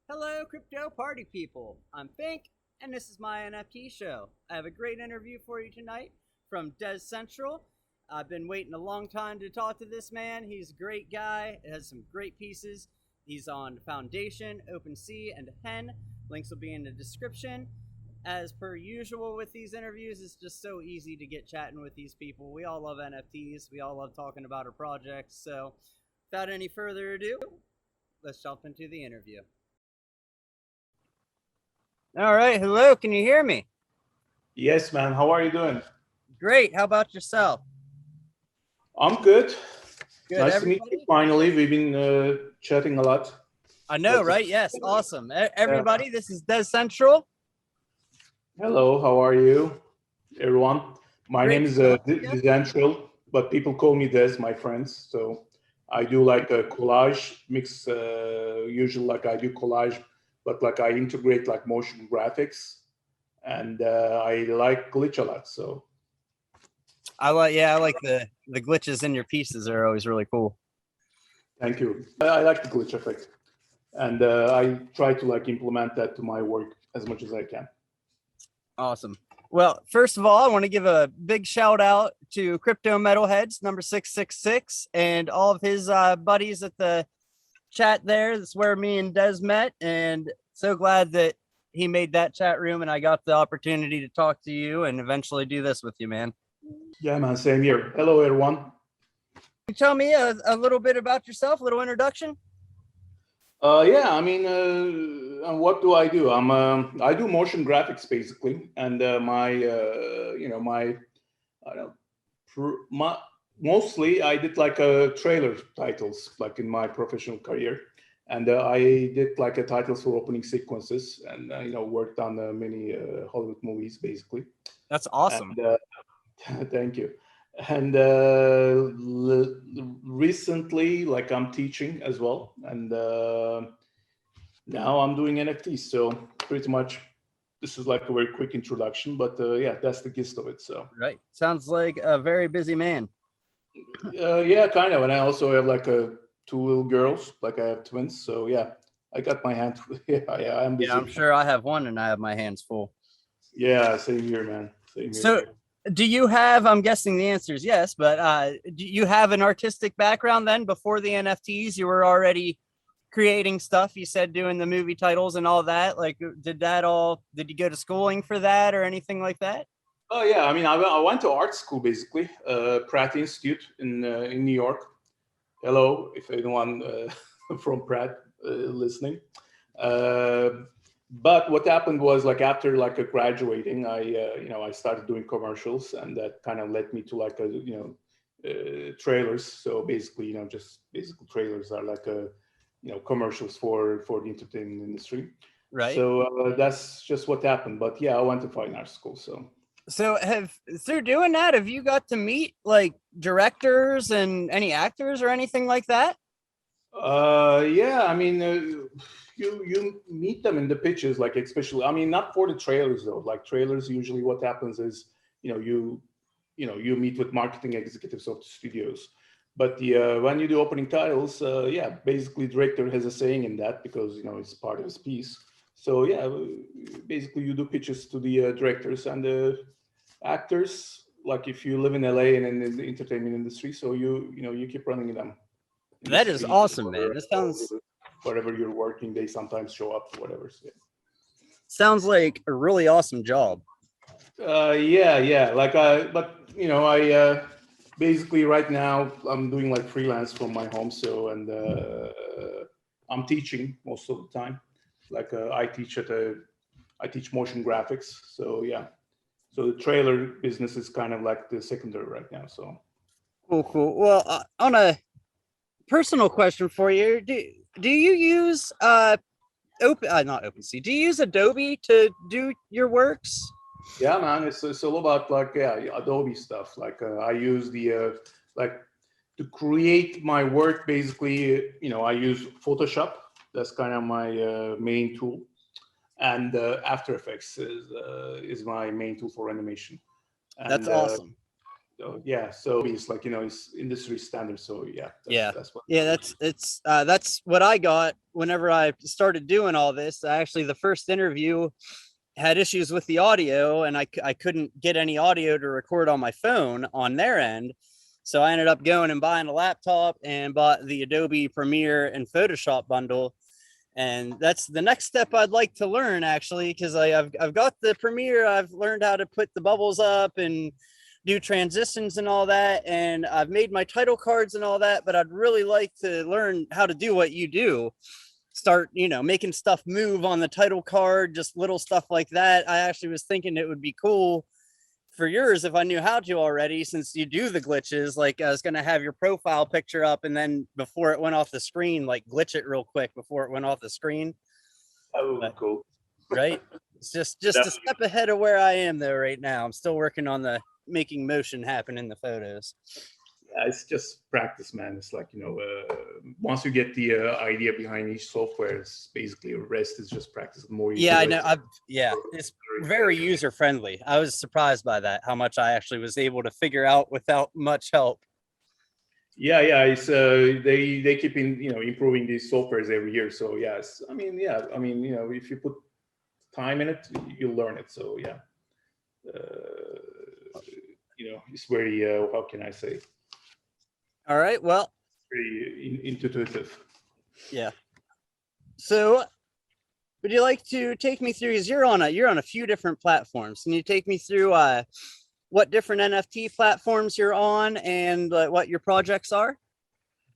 Hello, crypto party people. I'm Fink, and this is my NFT show. I have a great interview for you tonight from Dezentral. I've been waiting a long time to talk to this man. He's a great guy, has some great pieces. He's on Foundation, OpenSea, and Hen. Links will be in the description. As per usual with these interviews, it's just so easy to get chatting with these people. We all love NFTs. We all love talking about our projects. So, without any further ado, let's jump into the interview. All right. Hello. Can you hear me? Yes, man. How are you doing? Great. How about yourself? I'm good. Good. Nice to meet you. Finally, we've been chatting a lot. I know, right? Yes. Awesome. Everybody, this is Dezentral. Hello. How are you, everyone? My name is Dezentral, but people call me Des, my friends. So I do like a collage mix. Usually, like I do collage, but like I integrate like motion graphics, and I like glitch a lot. So I like the glitches in your pieces are always really cool. Thank you. I like the glitch effect, and I try to like implement that to my work as much as I can. Awesome. Well, first of all, I want to give a big shout out to Crypto Metalheads number 666 and all of his buddies at the chat there. That's where me and Des met, and so glad that he made that chat room and I got the opportunity to talk to you and eventually do this with you, man. Yeah, man, same here. Hello, everyone. Can you tell me a little bit about yourself, a little introduction? Yeah, I mean, what do I do? I do motion graphics basically, and mostly I did like trailer titles, like in my professional career, and I did like a titles for opening sequences, and worked on many Hollywood movies basically. That's awesome. And, thank you. And recently, like I'm teaching as well, and now I'm doing NFTs. So pretty much, this is like a very quick introduction, but yeah, that's the gist of it. So right, sounds like a very busy man. Yeah, kind of. And I also have like two little girls, like I have twins. So yeah, I got my hands. Yeah, I'm busy. Yeah, I'm sure I have one, and I have my hands full. Yeah, same here, man. Same here. So, do you have, I'm guessing the answer is yes, but do you have an artistic background then before the NFTs? You were already creating stuff, you said, doing the movie titles and all that. Like, did you go to schooling for that or anything like that? Oh, yeah. I mean, I went to art school, basically, Pratt Institute in New York. Hello, if anyone from Pratt listening. But what happened was, like, after like graduating, I started doing commercials, and that kind of led me to like trailers. So basically, just basically trailers are like commercials for the entertainment industry. Right. So that's just what happened. But yeah, I went to fine art school. So through doing that, have you got to meet like directors and any actors or anything like that? Yeah, I mean, you meet them in the pitches, like especially. I mean, not for the trailers though. Like trailers, usually what happens is you meet with marketing executives of the studios. But when you do opening titles, yeah, basically director has a saying in that because it's part of his piece. So yeah, basically you do pitches to the directors and the actors. Like if you live in LA and in the entertainment industry, so you keep running them. That is awesome, man. This sounds, wherever you're working, they sometimes show up, whatever. So, sounds like a really awesome job. Yeah. I basically right now I'm doing like freelance from my home. So, and I'm teaching most of the time. Like I teach motion graphics. So yeah. So the trailer business is kind of like the secondary right now. So cool. Well, on a personal question for you, do you use not OpenSea? Do you use Adobe to do your works? Yeah, man, it's all about like Adobe stuff. Like I use the like to create my work. Basically, I use Photoshop. That's kind of my main tool, and After Effects is my main tool for animation. And, That's awesome. So, yeah, so it's like, it's industry standard. So yeah, Yeah. that's what. Yeah, that's what I got whenever I started doing all this. Actually, the first interview had issues with the audio, and I couldn't get any audio to record on my phone on their end. So I ended up going and buying a laptop and bought the Adobe Premiere and Photoshop bundle. And that's the next step I'd like to learn, actually, because I've got the Premiere. I've learned how to put the bubbles up and do transitions and all that, and I've made my title cards and all that. But I'd really like to learn how to do what you do. Start, making stuff move on the title card, just little stuff like that. I actually was thinking it would be cool for yours if I knew how to already, since you do the glitches. Like, I was going to have your profile picture up, and then before it went off the screen, like glitch it real quick before it went off the screen. Oh, But, cool. right, it's just a step ahead of where I am though right now. I'm still working on the making motion happen in the photos. It's just practice, man. It's like, once you get the idea behind each software, it's basically the rest is just practice. The more you Yeah, do I it, know. It's very user friendly. I was surprised by that, how much I actually was able to figure out without much help. yeah. It's they keep improving these softwares every year. So yes, if you put time in it, you'll learn it. So yeah, it's very how can I say? All right. Well, Very intuitive. yeah. So, would you like to take me through? Because you're on a few different platforms. Can you take me through what different NFT platforms you're on and what your projects are?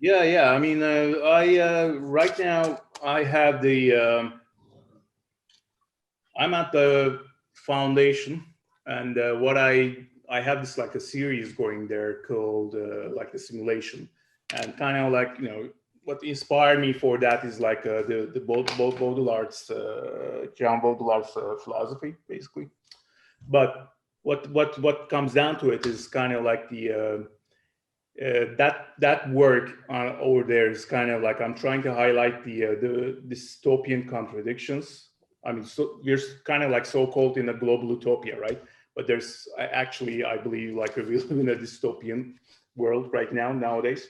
Yeah. I mean, I right now I have I'm at the foundation, and what I have this like a series going there called like the simulation, and kind of like what inspired me for that is like the Baudelaire's Jean Baudelaire's philosophy basically. But what comes down to it is kind of like that work over there is kind of like I'm trying to highlight the dystopian contradictions. I mean, so we're kind of like so-called in a global utopia, right? But there's actually, I believe, like we live in a dystopian world right now nowadays,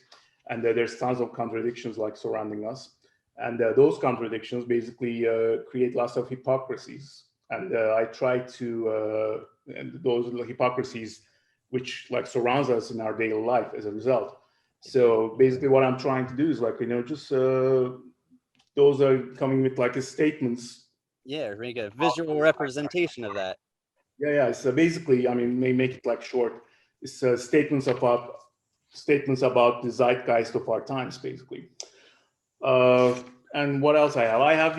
and there's tons of contradictions like surrounding us, and those contradictions basically create lots of hypocrisies, and I try to and those hypocrisies which like surrounds us in our daily life as a result. So basically what I'm trying to do is like just those are coming with like a statements. Yeah, make a visual representation of that. Yeah. So basically, I mean, may make it like short. It's statements about the zeitgeist of our times, basically. And what else I have? I have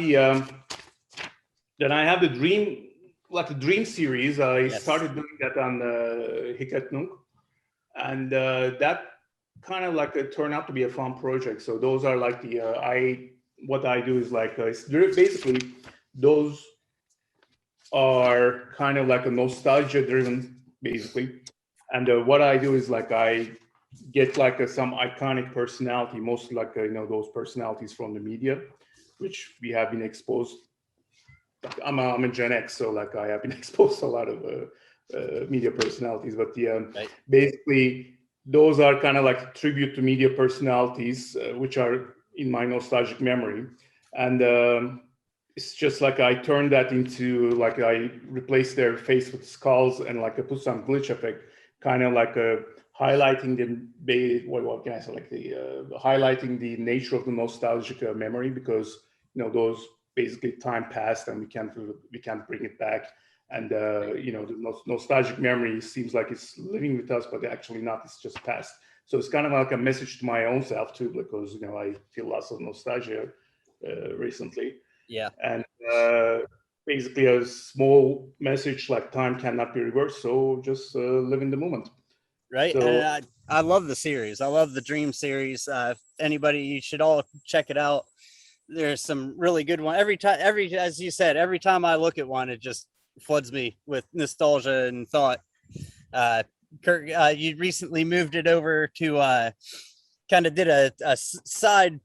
then I have the dream, like the dream series. I started doing that on Hikatnung, and that kind of like turned out to be a fun project. So those are like what I do is like it's basically those are kind of like a nostalgia driven basically, and what I do is like I get like some iconic personality, mostly like those personalities from the media, which we have been exposed. I'm a Gen X, so like I have been exposed to a lot of media personalities, but Right. basically those are kind of like tribute to media personalities, which are in my nostalgic memory, and it's just like I turned that into like I replaced their face with skulls and like I put some glitch effect, kind of like highlighting what can I say, like the highlighting the nature of the nostalgic memory, because those basically time passed and we can't bring it back, and the nostalgic memory seems like it's living with us, but actually not. It's just past. So it's kind of like a message to my own self too, because I feel lots of nostalgia recently. Yeah. And basically a small message like time cannot be reversed, so just live in the moment. Right. So And I love the series. I love the Dream series. Anybody, you should all check it out. There's some really good one. As you said, every time I look at one, it just floods me with nostalgia and thought. Kirk, you recently moved it over to kind of did a side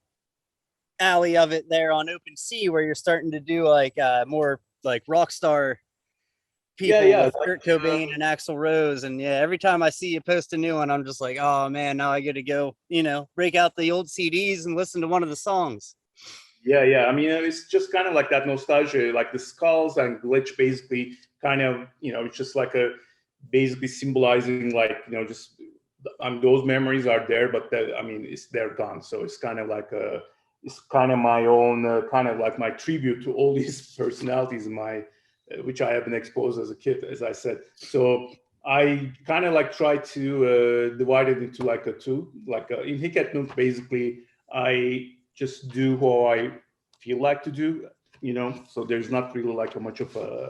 alley of it there on OpenSea, where you're starting to do like more like rock star people yeah, with Kurt Cobain and Axl Rose. And yeah, every time I see you post a new one, I'm just like, oh man, now I get to go, break out the old CDs and listen to one of the songs. Yeah. I mean, it's just kind of like that nostalgia, like the skulls and glitch basically kind of, it's just like basically symbolizing like, just those memories are there, but they're gone. So it's kind of like it's kind of my own kind of like my tribute to all these personalities in my, which I have been exposed as a kid, as I said. So I kind of like try to divide it into like a two, like in Hiket Nunk, basically, I just do what I feel like to do, so there's not really like a much of a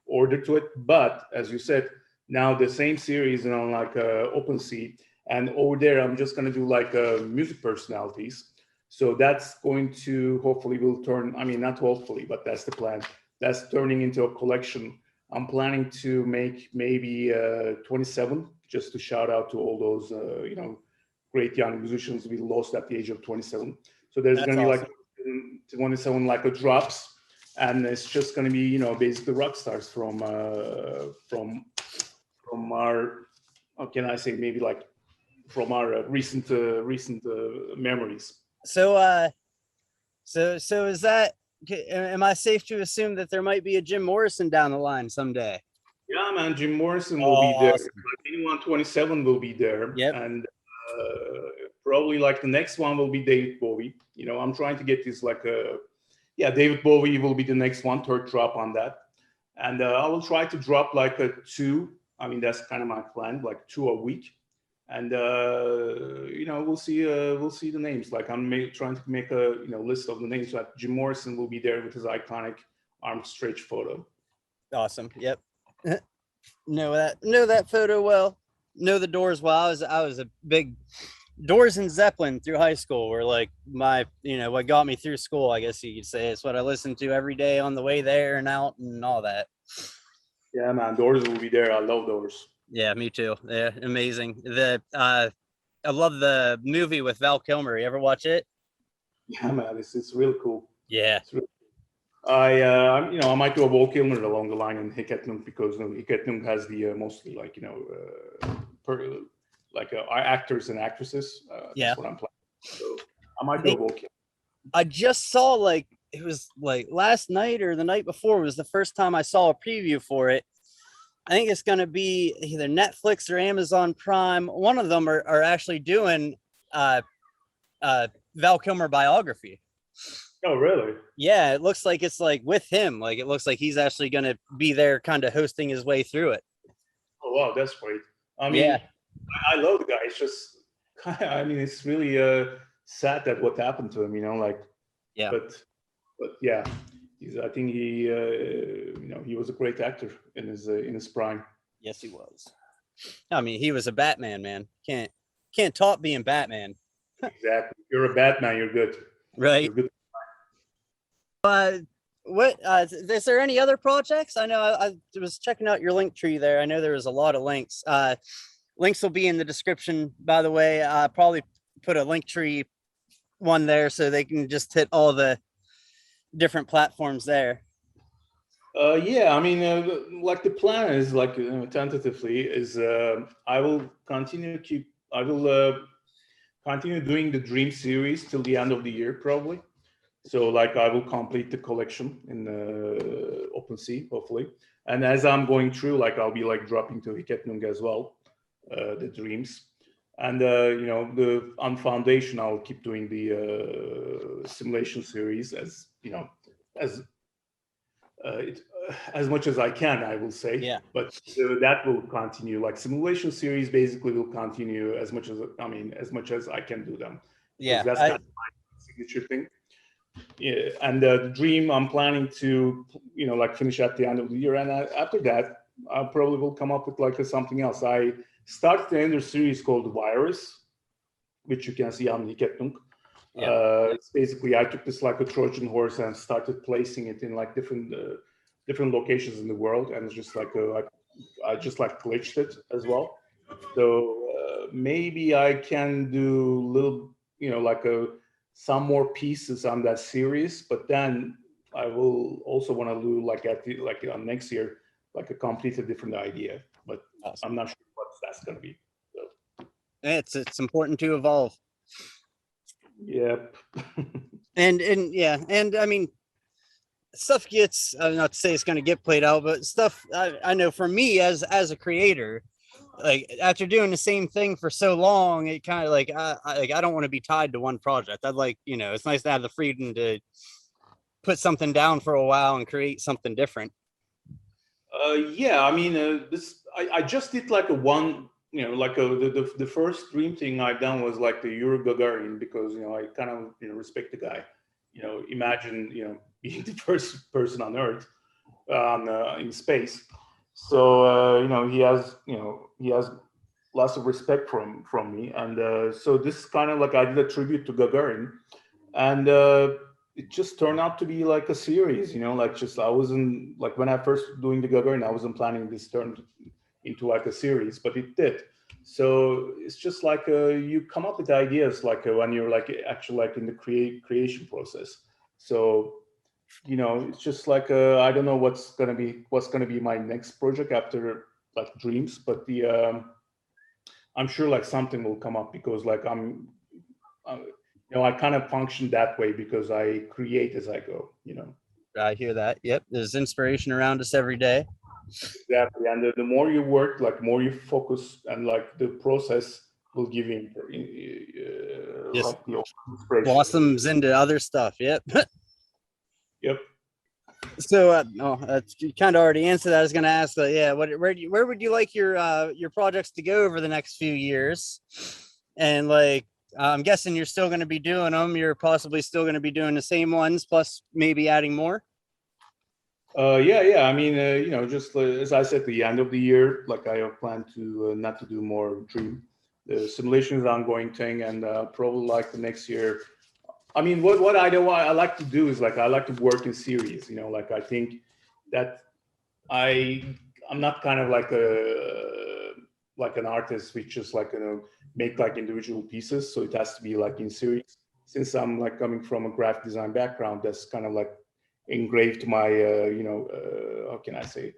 order to it. But as you said, now the same series on like OpenSea, and over there I'm just going to do like music personalities. So that's going to hopefully will turn, not hopefully, but that's the plan. That's turning into a collection. I'm planning to make maybe 27, just to shout out to all those, great young musicians we lost at the age of 27. So there's going to be awesome. Like 27 like a drops, and it's just going to be basically rock stars from our, how can I say, maybe like from our recent memories. So is that, am I safe to assume that there might be a Jim Morrison down the line someday? Yeah, man, Jim Morrison will be there. Awesome. Anyone 27 will be there. Yep. And probably like the next one will be David Bowie. I'm trying to get this like David Bowie will be the next one, third drop on that. And I will try to drop like a 2. That's kind of my plan, like 2 a week. And we'll see the names. Like I'm trying to make a list of the names. So that Jim Morrison will be there with his iconic arm stretch photo. Awesome. Yep. know that photo well. Know the Doors well. I was a big Doors and Zeppelin through high school were like my, what got me through school, I guess you could say. It's what I listened to every day on the way there and out and all that. Yeah, man, Doors will be there. I love Doors. Yeah, me too. Yeah, amazing. I love the movie with Val Kilmer. You ever watch it? Yeah, man, it's really cool. Yeah. It's really cool. I might do a Val Kilmer along the line in Hiket Nunk, because Hiket Nunk has the mostly like actors and actresses. That's what I'm planning. So I might do a Val Kilmer. I just saw like it was like last night or the night before was the first time I saw a preview for it. I think it's going to be either Netflix or Amazon Prime. One of them are actually doing Val Kilmer biography. Oh, really? Yeah, it looks like it's like with him. Like it looks like he's actually going to be there kind of hosting his way through it. Oh, wow, that's great. I love the guy. It's just, it's really sad that what happened to him, Yeah. But yeah. I think he was a great actor in his prime. Yes, he was. He was a Batman, man. Can't top being Batman. Exactly. If you're a Batman, you're good. Right. You're good. What is there any other projects? I know I was checking out your link tree there. I know there was a lot of links. Links will be in the description, by the way. Probably put a link tree one there so they can just hit all the different platforms there. Like the plan is like tentatively is I will continue doing the Dream series till the end of the year probably. So like I will complete the collection in OpenSea hopefully, and as I'm going through, like I'll be like dropping to Hiket Nunk as well, the Dreams. And on Foundation, I'll keep doing the simulation series as as much as I can, I will say. Yeah. But that will continue. Like simulation series, basically will continue as much as I can do them. Yeah, that's kind of my signature thing. Yeah, and the Dream, I'm planning to finish at the end of the year, and after that, I probably will come up with like something else. I started another series called Virus, which you can see on Hiket Nunk. Yeah. It's basically I took this like a Trojan horse and started placing it in like different locations in the world, and it's just like I just like glitched it as well. So maybe I can do little some more pieces on that series, but then I will also want to do like next year, like a completely different idea, but Awesome. I'm not sure what that's going to be. So. It's important to evolve. Yep. And yeah, and I mean, stuff gets, not to say it's going to get played out, but stuff I know for me as a creator, like after doing the same thing for so long, it kind of like I don't want to be tied to one project. I'd like, it's nice to have the freedom to put something down for a while and create something different. Yeah, I mean, I just did like a one, like the first dream thing I've done was like the Yuri Gagarin, because I kind of respect the guy. Imagine being the first person on Earth in space. So he has lots of respect from me, and so this kind of like I did a tribute to Gagarin, and it just turned out to be like a series. Like just I wasn't like when I first doing the Gagarin, I wasn't planning this turned into like a series, but it did. So it's just like you come up with ideas like when you're like actually like in the creation process. So it's just like I don't know what's gonna be my next project after like dreams, but I'm sure like something will come up because like uh, I kind of function that way because I create as I go. I hear that. Yep, there's inspiration around us every day. Exactly, and the more you work, like more you focus, and like the process will give you Just like the inspiration. blossoms into other stuff. Yep. Yep. So, you kind of already answered that. I was going to ask, yeah, where would you like your projects to go over the next few years? And like, I'm guessing you're still going to be doing them. You're possibly still going to be doing the same ones, plus maybe adding more. Yeah. I mean, just as I said, the end of the year, like I have planned to not to do more dream. The simulation is an ongoing thing, and probably like the next year. I mean, what I like to do is like I like to work in series. Like I think that I'm not kind of like an artist which just like make like individual pieces. So it has to be like in series. Since I'm like coming from a graphic design background, that's kind of like engraved to my how can I say,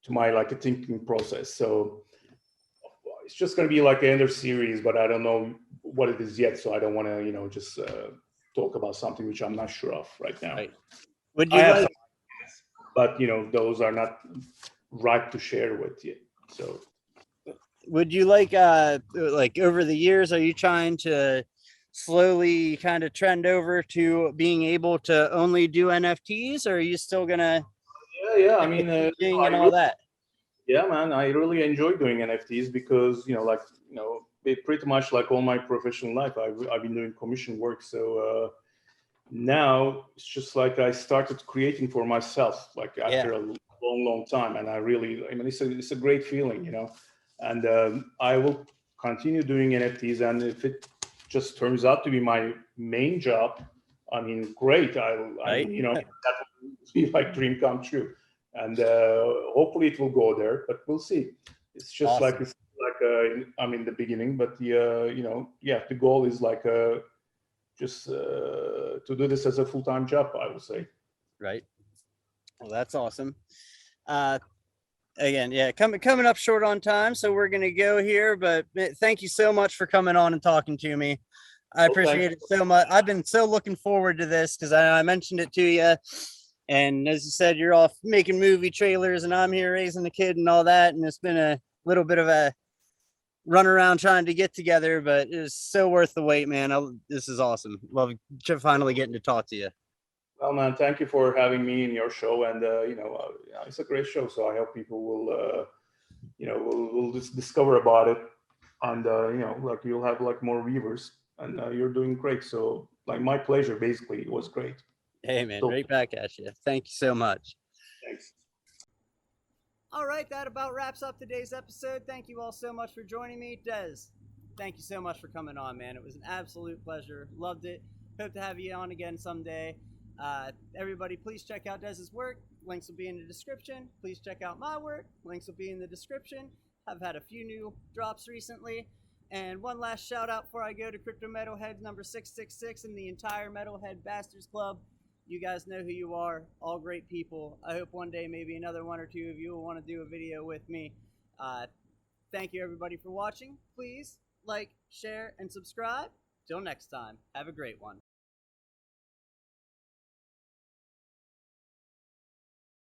to my like a thinking process. So it's just going to be like another series, but I don't know what it is yet. So I don't want to just talk about something which I'm not sure of right now. Right. Would I you have like? some ideas, but those are not right to share with you. So Would you like over the years, are you trying to slowly kind of trend over to being able to only do NFTs, or are you still gonna yeah. I mean, teaching and all that? yeah, man, I really enjoy doing NFTs because like pretty much like all my professional life, I've been doing commission work. So now it's just like I started creating for myself, like after a long time, and I mean, it's a great feeling. And I will continue doing NFTs, and if it just turns out to be my main job, I mean, great. I mean, that will be like dream come true, and hopefully it will go there, but we'll see. It's just Awesome. like I'm in the beginning, but the yeah, the goal is like just to do this as a full-time job, I would say. Right. Well, that's awesome. Again, yeah, coming up short on time, so we're gonna go here. But thank you so much for coming on and talking to me. I appreciate it so much. I've been so looking forward to this because I mentioned it to you, and as you said, you're off making movie trailers, and I'm here raising a kid and all that, and it's been a little bit of a run around trying to get together, but it's so worth the wait, man. This is awesome. Love finally getting to talk to you. Well, man, thank you for having me in your show, and it's a great show. So I hope people will just discover about it, and like you'll have like more viewers, and you're doing great. So like my pleasure, basically, it was great. Hey, man, So, right back at you. Thank you so much. thanks. All right, that about wraps up today's episode. Thank you all so much for joining me. Des, thank you so much for coming on, man. It was an absolute pleasure. Loved it. Hope to have you on again someday. Everybody, please check out Dez's work. Links will be in the description. Please check out my work. Links will be in the description. I've had a few new drops recently. And one last shout out before I go to Crypto Metalhead number 666 and the entire Metalhead Bastards Club. You guys know who you are, all great people. I hope one day maybe another one or two of you will want to do a video with me. Thank you everybody for watching. Please like, share, and subscribe. Till next time, have a great one.